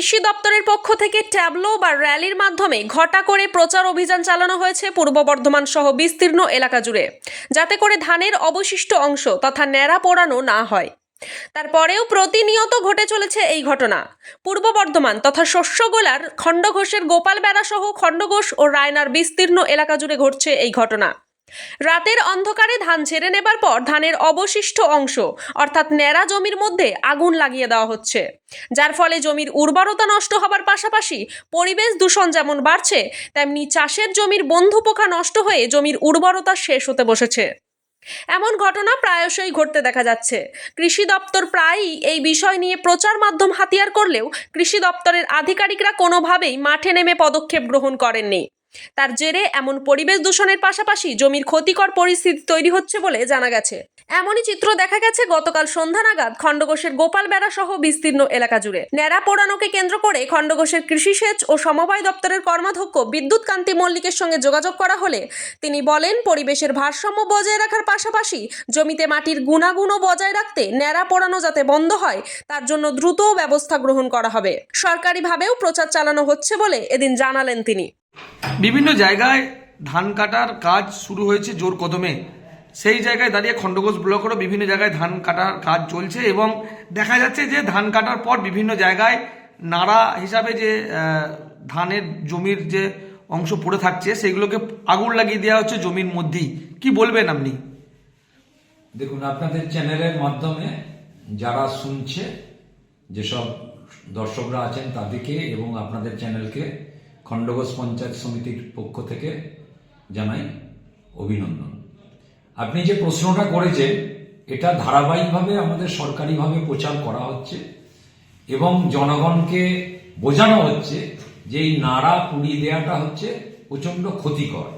কৃষি দপ্তরের পক্ষ থেকে ট্যাবলো বা র্যালির মাধ্যমে ঘটা করে প্রচার অভিযান চালানো হয়েছে পূর্ব বর্ধমান সহ বিস্তীর্ণ এলাকা জুড়ে, যাতে করে ধানের অবশিষ্ট অংশ তথা ন্যাড়া পোড়ানো না হয়। তারপরেও প্রতিনিয়ত ঘটে চলেছে এই ঘটনা। পূর্ব বর্ধমান তথা শস্যগোলার খণ্ডঘোষের গোপাল বেড়া সহ খণ্ডঘোষ ও রায়নার বিস্তীর্ণ এলাকা জুড়ে ঘটছে এই ঘটনা। রাতের অন্ধকারে ধান ঝেড়ে নেবার পর ধানের অবশিষ্ট অংশ অর্থাৎ ন্যাড়া জমির মধ্যে আগুন লাগিয়ে দেওয়া হচ্ছে, যার ফলে জমির উর্বরতা নষ্ট হবার পাশাপাশি পরিবেশ দূষণ যেমন বাড়ছে, তেমনি চাষের জমির বন্ধু পোকা নষ্ট হয়ে জমির উর্বরতা শেষ হতে বসেছে। এমন ঘটনা প্রায়শই ঘটতে দেখা যাচ্ছে। কৃষি দপ্তর প্রায়ই এই বিষয় নিয়ে প্রচার মাধ্যম হাতিয়ার করলেও কৃষি দপ্তরের আধিকারিকরা কোনোভাবেই মাঠে নেমে পদক্ষেপ গ্রহণ করেননি। তার জেরে এমন পরিবেশ দূষণের পাশাপাশি জমির ক্ষতিকর পরিস্থিতি তৈরি হচ্ছে বলে জানা গেছে। এমনই চিত্র দেখা গেছে গতকাল সন্ধ্যা নাগাদ খণ্ডঘোষের গোপাল বেড়া সহ বিস্তীর্ণ এলাকা জুড়ে। ন্যাড়া পোড়ানোকে কেন্দ্র করে খণ্ডঘোষের কৃষি সেচ ও সমবায় দপ্তরের কর্মাধ্যক্ষ বিদ্যুৎ কান্তি মল্লিকের সঙ্গে যোগাযোগ করা হলে তিনি বলেন, পরিবেশের ভারসাম্য বজায় রাখার পাশাপাশি জমিতে মাটির গুণাগুণও বজায় রাখতে ন্যাড়া পোড়ানো যাতে বন্ধ হয় তার জন্য দ্রুত ব্যবস্থা গ্রহণ করা হবে। সরকারিভাবেও প্রচার চালানো হচ্ছে বলে এদিন জানালেন তিনি। বিভিন্ন জায়গায় ধান কাটার কাজ শুরু হয়েছে জোর কদমে। সেই জায়গায় দাঁড়িয়ে খণ্ডঘোষ ব্লকেরও বিভিন্ন জায়গায় ধান কাটার কাজ চলছে এবং দেখা যাচ্ছে যে ধান কাটার পর বিভিন্ন জায়গায় নাড়া হিসাবে যে ধানের জমির যে অংশ পড়ে থাকছে সেগুলোকে আগুন লাগিয়ে দেওয়া হচ্ছে জমির মধ্যেই। কি বলবেন আপনি? দেখুন, আপনাদের চ্যানেলের মাধ্যমে যারা শুনছে, যেসব দর্শকরা আছেন তাদেরকে এবং আপনাদের চ্যানেলকে খণ্ডঘোষ পঞ্চায়েত সমিতির পক্ষ থেকে জানাই অভিনন্দন। আপনি যে প্রশ্নটা করেছেন এটা ধারাবাহিকভাবে আমাদের সরকারিভাবে প্রচার করা হচ্ছে এবং জনগণকে বোঝানো হচ্ছে যে এই নাড়া পুড়িয়ে দেওয়াটা হচ্ছে প্রচন্ড ক্ষতিকর,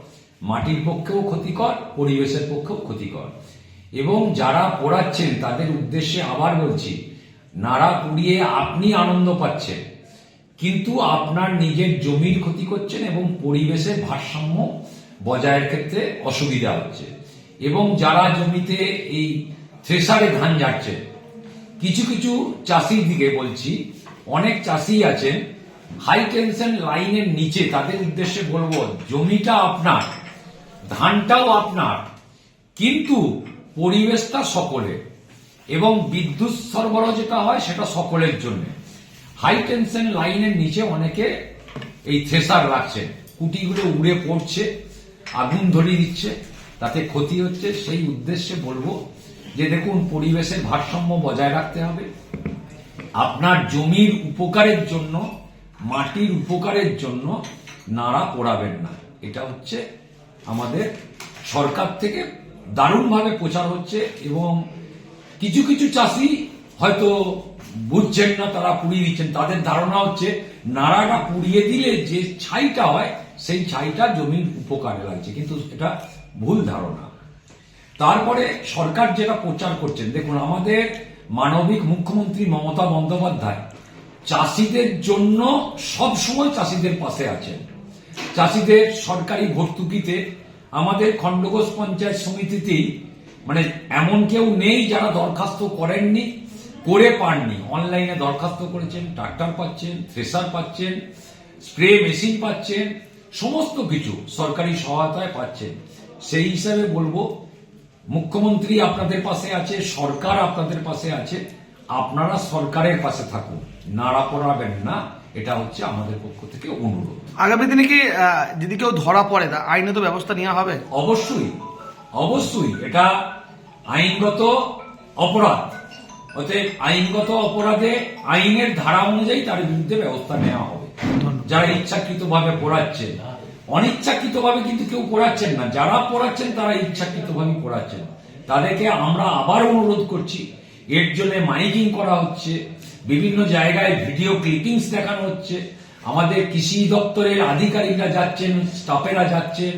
মাটির পক্ষেও ক্ষতিকর, পরিবেশের পক্ষেও ক্ষতিকর। এবং যারা পোড়াচ্ছেন তাদের উদ্দেশ্যে আবার বলছি, নাড়া পুড়িয়ে আপনি আনন্দ পাচ্ছেন কিন্তু আপনার নিজের জমির ক্ষতি করছেন এবং পরিবেশের ভারসাম্য বজায়ের ক্ষেত্রে অসুবিধা হচ্ছে। এবং যারা জমিতে এই থ্রেসারে ধান ঝাড়ছেন, কিছু কিছু চাষির দিকে বলছি, অনেক চাষি আছেন হাই টেনশন লাইনের নিচে, তাদের উদ্দেশ্যে বলবো জমিটা আপনার, ধানটাও আপনার, কিন্তু পরিবেশটা সকলের এবং বিদ্যুৎ সরবরাহ যেটা হয় সেটা সকলের জন্য। হাই টেনশন লাইনের নিচে অনেকে এই থ্রেসার রাখছেন, কুটিগুলো উড়ে পড়ছে, আগুন ধরিয়ে দিচ্ছে, তাতে ক্ষতি হচ্ছে। সেই উদ্দেশ্যে বলবো যে দেখুন, পরিবেশের ভারসাম্য বজায় রাখতে হবে। আপনার জমির উপকারের জন্য, মাটির উপকারের জন্য নাড়া পোড়াবেন না। এটা হচ্ছে আমাদের সরকার থেকে দারুণভাবে প্রচার হচ্ছে এবং কিছু কিছু চাষি হয়তো বুঝছেন না, তারা পুড়িয়ে দিচ্ছেন। তাদের ধারণা হচ্ছে নাড়াটা পুড়িয়ে দিলে যে ছাইটা হয় সেই ছাইটা জমির উপকারে লাগছে, কিন্তু এটা ভুল ধারণা। তারপরে সরকার যেটা প্রচার করছেন, দেখুন আমাদের মানবিক মুখ্যমন্ত্রী মমতা বন্দ্যোপাধ্যায় চাষিদের জন্য সব সময় চাষিদের পাশে আছেন। চাষিদের সরকারি ভর্তুকিতে আমাদের খণ্ডঘোষ পঞ্চায়েত সমিতিতেই মানে এমন কেউ নেই যারা দরখাস্ত করেননি, করে পাননি। অনলাইনে দরখাস্ত করেছেন, ট্রাক্টর পাচ্ছেন, থ্রেসার পাচ্ছেন, স্প্রে মেশিন পাচ্ছেন, সমস্ত কিছু সরকারি সহায়তায় পাচ্ছেন। সেই হিসাবে বলবো, মুখ্যমন্ত্রী আপনাদের পাশে আছে, সরকার আপনাদের পাশে আছে, আপনারা সরকারের পাশে থাকুন, নাড়া পোড়াবেন না। এটা হচ্ছে আমাদের পক্ষ থেকে অনুরোধ। আগামী দিনে কি যদি কেউ ধরা পড়ে তা আইনত ব্যবস্থা নেওয়া হবে? অবশ্যই অবশ্যই, এটা আইনগত অপরাধ। অতএব আইনগত অপরাধে আইনের ধারা অনুযায়ী তার বিরুদ্ধে ব্যবস্থা নেওয়া হবে। যারা ইচ্ছাকৃতভাবে পোড়াচ্ছেন, অনিচ্ছাকৃতভাবে কিন্তু কেউ পোড়াচ্ছেন না, যারা পোড়াচ্ছেন তারা ইচ্ছাকৃতভাবে পোড়াচ্ছেন, তাদেরকে আমরা আবার অনুরোধ করছি। এর জন্য মাইকিং করা হচ্ছে, বিভিন্ন জায়গায় ভিডিও ক্লিপিংস দেখানো হচ্ছে, আমাদের কৃষি দপ্তরের আধিকারিকরা যাচ্ছেন, স্টাফেরা যাচ্ছেন,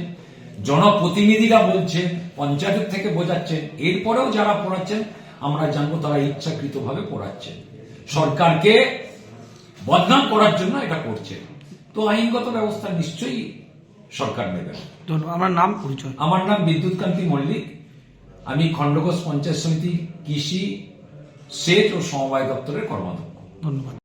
জনপ্রতিনিধিরা বলছেন, পঞ্চায়েত থেকে বোঝাচ্ছেন। এরপরেও যারা পোড়াচ্ছেন আমরা জানবো তারা ইচ্ছাকৃতভাবে পোড়াচ্ছেন, সরকারকে বদনাম করার জন্য এটা করছে। তো আইনগত ব্যবস্থা নিশ্চয়ই সরকার নেবে। আমার নাম পরিচয়? আমার নাম বিদ্যুৎ কান্তি মল্লিক, আমি খণ্ডঘোষ পঞ্চায়েত সমিতি কৃষি সেচ ও সমবায় দপ্তরের কর্মাধ্যক্ষ। ধন্যবাদ।